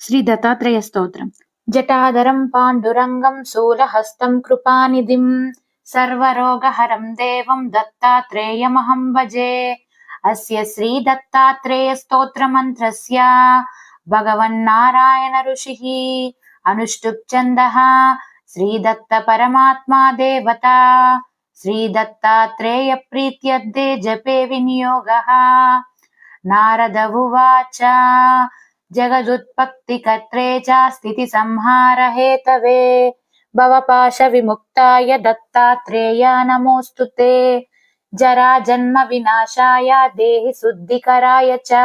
శ్రీ దత్తాత్రేయ స్తోత్రం. జటాధరం పాండురంగం శూలహస్తం కృపానిధిం సర్వరోగహరం దేవం దత్తాత్రేయమహం భజే. అస్య శ్రీ దత్తాత్రేయ స్తోత్ర మంత్రస్య భగవన్నారాయణ ఋషిః అనుష్టుప్ ఛందః శ్రీ దత్త పరమాత్మా దేవతా. శ్రీ దత్తాత్రేయ ప్రీత్యర్థే జపే వినియోగః. నారద ఉవాచ జగదుత్పత్తికర్త్రే చ స్థితి సంహార హేతవే భవపాశ విముక్తాయ దత్తాత్రేయ నమోస్తుతే. జరా జన్మ వినాశాయ దేహి శుద్ధికరాయ చ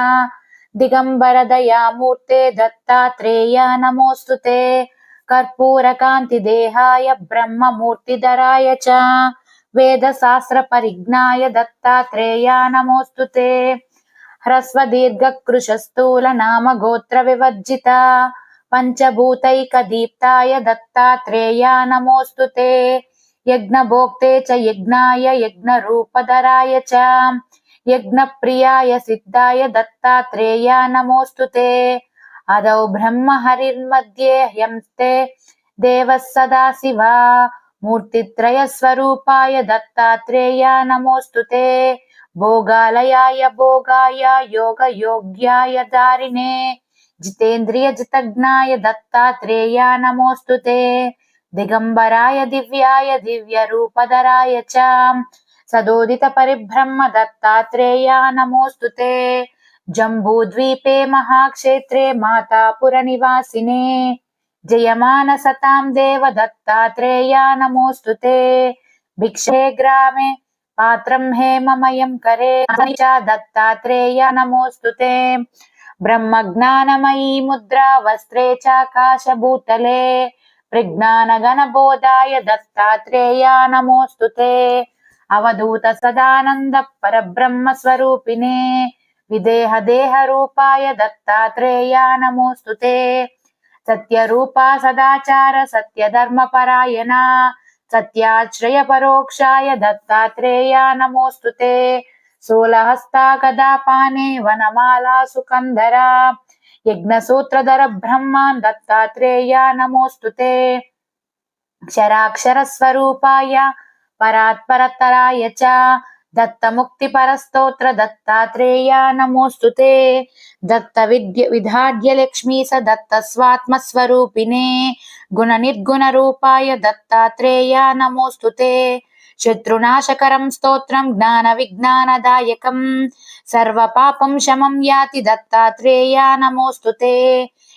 దిగంబర దయామూర్తే దత్తాత్రేయ నమోస్తుతే. కర్పూర కాంతి దేహాయ బ్రహ్మమూర్తిధరాయ చ వేద శాస్త్ర పరిజ్ఞాయ దత్తాత్రేయ నమోస్తుతే. హ్రస్వ దీర్ఘ కృశ స్థూల నామ గోత్ర వివర్జిత పంచభూతైక దీప్తాయ దత్తాత్రేయ నమోస్తుతే. యజ్ఞ భోక్తే చ యజ్ఞాయ యజ్ఞ రూపధరాయ చ యజ్ఞ ప్రియాయ సిద్ధాయ దత్తాత్రేయ నమోస్తుతే. అదౌ బ్రహ్మ హరిర్మధ్యే హ్యంస్తే దేవః సదాశివ మూర్తిత్రయ స్వరూపాయ దత్తాత్రేయ నమోస్తుతే. భోగాలయాయ భోగాయ యోగ యోగ్యాయ దారిణే జితేంద్రియ జితజ్ఞాయ దత్తాత్రేయ నమోస్తుతే. దిగంబరాయ దివ్యాయ దివ్య రూపధరాయ చ సదోదిత పరిబ్రహ్మ దత్తాత్రేయ నమోస్తుతే. జంబూద్వీపే మహాక్షేత్రే మాతాపుర నివాసినే జయమాన సతాం దేవ దత్తాత్రేయ నమోస్తుతే. భిక్షే గ్రామే పాత్రం హేమమయం కరే చ దత్తాత్రేయ నమోస్తుతే. బ్రహ్మజ్ఞానమయీ ముద్రా వస్త్రే చాకాశభూతలే ప్రజ్ఞాన గణబోధాయ దత్తాత్రేయ నమోస్తుతే. అవధూత సదానంద పరబ్రహ్మ స్వరూపిణే విదేహ దేహ రూపాయ దత్తాత్రేయ నమోస్తుతే. సత్యరూపా సదాచార సత్యధర్మ పరాయణ సత్యాశ్రయ పరోక్షాయ దత్తాత్రేయ నమోస్తుతే. శూలహస్తా గదాపానే వనమాలా సుకంధరా యజ్ఞసూత్రధర బ్రహ్మాన్ దత్తాత్రేయ నమోస్తుతే. క్షరాక్షర స్వరూపాయ పరాత్పరతరాయ చ దత్తముక్తి పరస్తోత్ర దత్తాత్రేయ నమోస్తుతే. దత్త విధాడ్య లక్ష్మీ స దత్త స్వాత్మస్వరూపిణే గుణ నిర్గుణ రూపాయ దత్తాత్రేయ నమోస్తుతే. శత్రునాశకరం స్తోత్రం జ్ఞాన విజ్ఞానదాయకం సర్వ పాపం శమం యాతి దత్తాత్రేయ నమోస్తుతే.